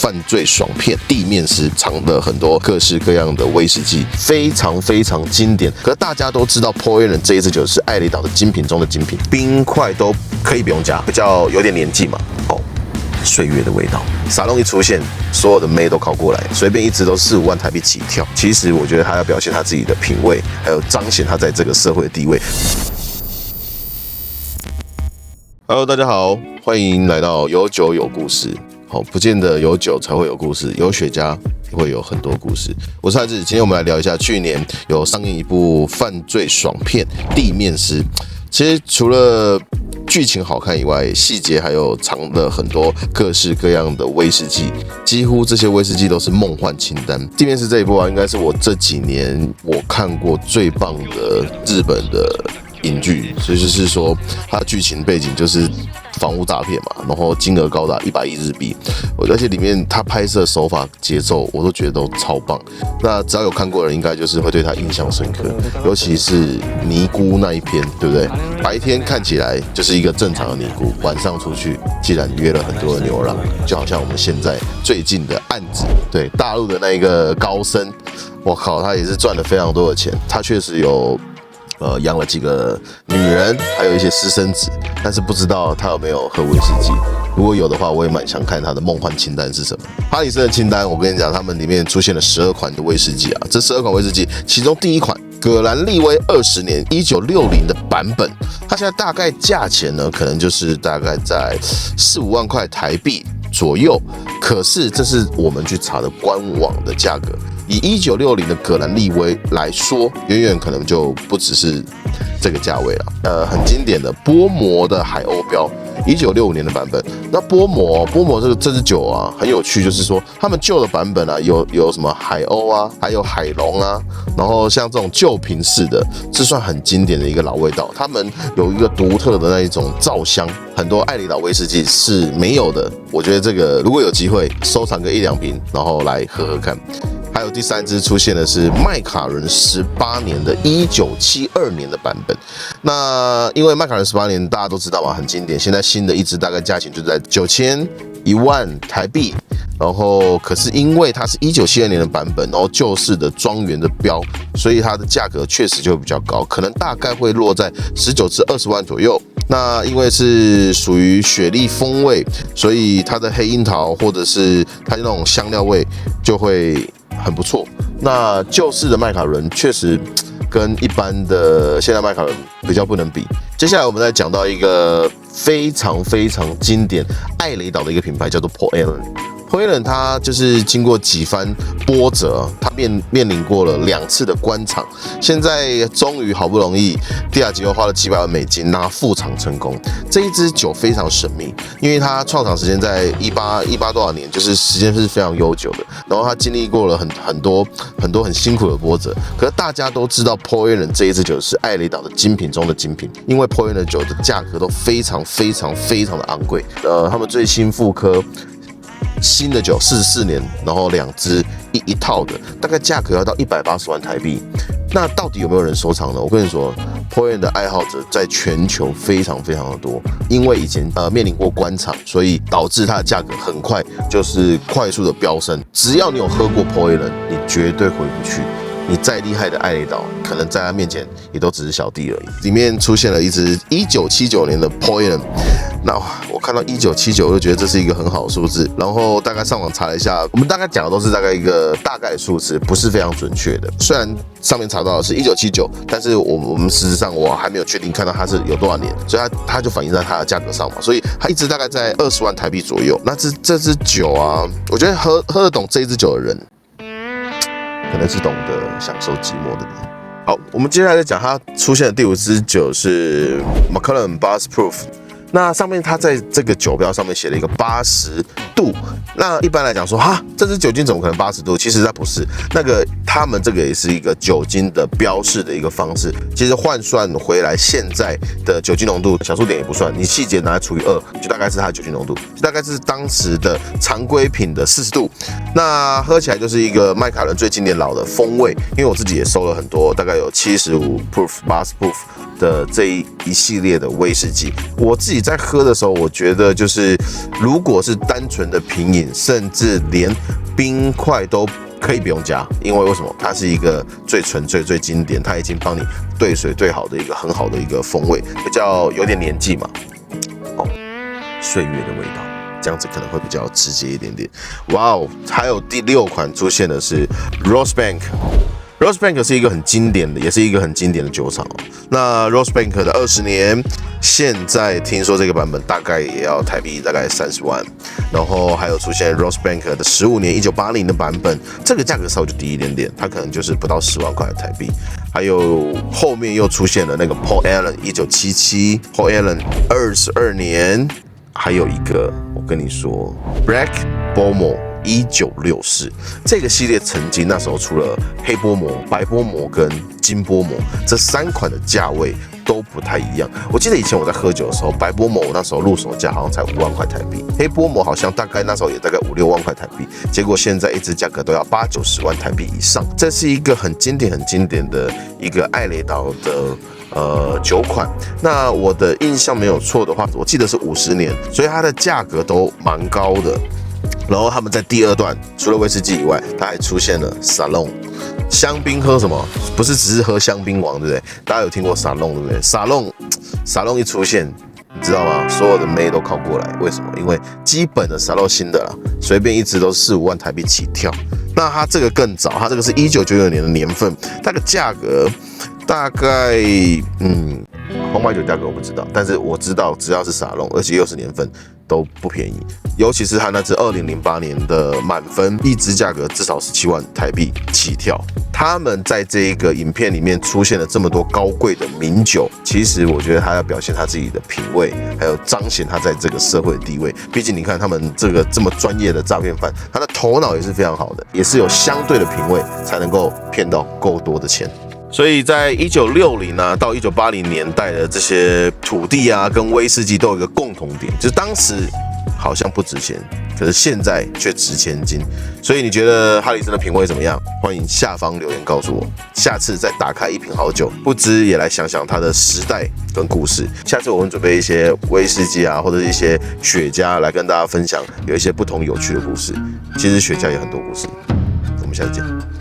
犯罪爽片，地面师藏了很多各式各样的威士忌，非常非常经典。可是大家都知道 Paul Allen 这一支酒是艾雷岛的精品中的精品，冰块都可以不用加，比较有点年纪嘛，岁月的味道。沙龙一出现，所有的妹都靠过来，随便一支都4、5万台币起跳。其实我觉得他要表现他自己的品味，还有彰显他在这个社会的地位。Hello， 大家好，欢迎来到有酒有故事。好，不见得有酒才会有故事，有雪茄会有很多故事。我是孩子，今天我们来聊一下去年有上映一部犯罪爽片《地面师》。其实除了剧情好看以外，细节还有藏了很多各式各样的威士忌，几乎这些威士忌都是梦幻清单。地面师这一部应该是我这几年我看过最棒的日本的影剧，所以就是说它的剧情背景就是房屋诈骗嘛，然后金额高达100亿日币，而且里面它拍摄手法、节奏我都觉得都超棒。那只要有看过的人，应该就是会对它印象深刻，尤其是尼姑那一篇，对不对？白天看起来就是一个正常的尼姑，晚上出去竟然约了很多的牛郎，就好像我们现在最近的案子，对大陆的那一个高僧，我靠，他也是赚了非常多的钱，他确实有。养了几个女人，还有一些私生子，但是不知道他有没有喝威士忌。如果有的话，我也蛮想看他的梦幻清单是什么。哈里森的清单，我跟你讲，他们里面出现了12款的威士忌啊。这12款威士忌，其中第一款葛兰利威20年1960的版本，它现在大概价钱呢，可能就是大概在4、5万块台币左右。可是这是我们去查的官网的价格。以1960的葛兰利威来说，远远可能就不只是这个价位了。很经典的波摩的海鸥标，1965年的版本。那波摩这支酒啊，很有趣，就是说他们旧的版本啊，有什么海鸥啊，还有海龙啊，然后像这种旧瓶式的，是算很经典的一个老味道。他们有一个独特的那一种皂香，很多艾雷岛威士忌是没有的。我觉得这个如果有机会收藏个1、2瓶，然后来喝喝看。还有第3支出现的是麦卡伦18年的1972年的版本。那因为麦卡伦18年大家都知道嘛，很经典。现在新的一支大概价钱就在9000、1万台币。然后可是因为它是1972年的版本，然后旧式的庄园的标，所以它的价格确实就比较高，可能大概会落在19至20万左右。那因为是属于雪莉风味，所以它的黑樱桃或者是它那种香料味就会很不错。那旧式的麦卡伦确实跟一般的现代麦卡伦比较不能比。接下来我们再讲到一个非常非常经典艾雷岛的一个品牌，叫做 Paul Allen。Paul Allen 他就是经过几番波折，他面临过了2次的关厂，现在终于好不容易，蒂亚吉欧花了700万美金让他复厂成功。这一支酒非常神秘，因为它创厂时间在18多少年，就是时间是非常悠久的。然后他经历过了很多很辛苦的波折，可是大家都知道 Paul Allen 这一支酒是艾雷岛的精品中的精品，因为 Paul Allen 的酒的价格都非常非常非常的昂贵。他们最新复刻新的酒44年，然后2支一套的，大概价格要到180万台币。那到底有没有人收藏呢？我跟你说 ，Paul Allen 的爱好者在全球非常非常的多，因为以前面临过关厂，所以导致它的价格很快就是快速的飙升。只要你有喝过 Paul Allen，你绝对回不去。你再厉害的艾雷岛，可能在他面前也都只是小弟而已。里面出现了一支1979年的 Paul Allen， 那我看到1979，我就觉得这是一个很好的数字。然后大概上网查了一下，我们大概讲的都是大概一个大概数字，不是非常准确的。虽然上面查到的是1979，但是我们事实上我还没有确定看到它是有多少年，所以它就反映在它的价格上嘛。所以它一直大概在20万台币左右。那这支酒啊，我觉得喝得懂这一支酒的人，可能是懂得享受寂寞的人。好，我们接下来再讲它出现的第5支酒是 Macallan Barrel Proof。那上面它在这个酒标上面写了一个80度。那一般来讲说，这支酒精怎么可能80度？其实它不是，那个他们这个也是一个酒精的标示的一个方式。其实换算回来，现在的酒精浓度小数点也不算，你细节拿来除以2，就大概是它的酒精浓度，就大概是当时的常规品的40度。那喝起来就是一个麦卡伦最经典老的风味，因为我自己也收了很多，大概有75 proof、80 proof 的这一系列的威士忌。我自己在喝的时候，我觉得就是如果是单纯的品饮，甚至连冰块都可以不用加，因为为什么？它是一个最纯粹、最经典，它已经帮你兑水兑好的一个很好的一个风味，比较有点年纪嘛，岁月的味道。这样子可能会比较直接一点点。哇哦，还有第6款出现的是 Rosebank。Rosebank 是一个很经典的，也是一个很经典的酒厂。那 Rosebank 的20年，现在听说这个版本大概也要台币大概30万。然后还有出现 Rosebank 的15年1980的版本，这个价格稍微就低一点点，它可能就是不到10万块的台币。还有后面又出现了那个 Paul Allen 1977 Paul Allen 22年。还有一个，我跟你说 ，Black Bowmore 1964这个系列曾经那时候出了黑波膜、白波膜跟金波膜这3款的价位都不太一样。我记得以前我在喝酒的时候，白波膜我那时候入手价好像才5万块台币，黑波膜好像大概那时候也大概5、6万块台币，结果现在一支价格都要80、90万台币以上。这是一个很经典的一个艾雷岛的。酒款，那我的印象没有错的话，我记得是50年，所以它的价格都蛮高的。然后他们在第2段，除了威士忌以外，它还出现了 Salon 香槟。喝什么？不是只是喝香槟王，对不对？大家有听过 Salon 对不对？Salon 一出现，你知道吗？所有的妹都靠过来，为什么？因为基本的 Salon 新的啦，随便一支都是4、5万台币起跳。那它这个更早，它这个是1999年的年份，它的价格。大概红白酒价格我不知道，但是我知道只要是沙龙，而且又是年份都不便宜，尤其是它那支2008年的满分，一支价格至少17万台币起跳。他们在这一个影片里面出现了这么多高贵的名酒，其实我觉得他要表现他自己的品味，还有彰显他在这个社会的地位。毕竟你看他们这个这么专业的诈骗犯，他的头脑也是非常好的，也是有相对的品味，才能够骗到够多的钱。所以在1960到1980年代的这些土地啊，跟威士忌都有一个共同点，就是当时好像不值钱，可是现在却值千金。所以你觉得哈里森的品味怎么样？欢迎下方留言告诉我。下次再打开一瓶好酒，不知也来想想它的时代跟故事。下次我会准备一些威士忌啊，或者是一些雪茄来跟大家分享，有一些不同有趣的故事。其实雪茄也很多故事。我们下次见。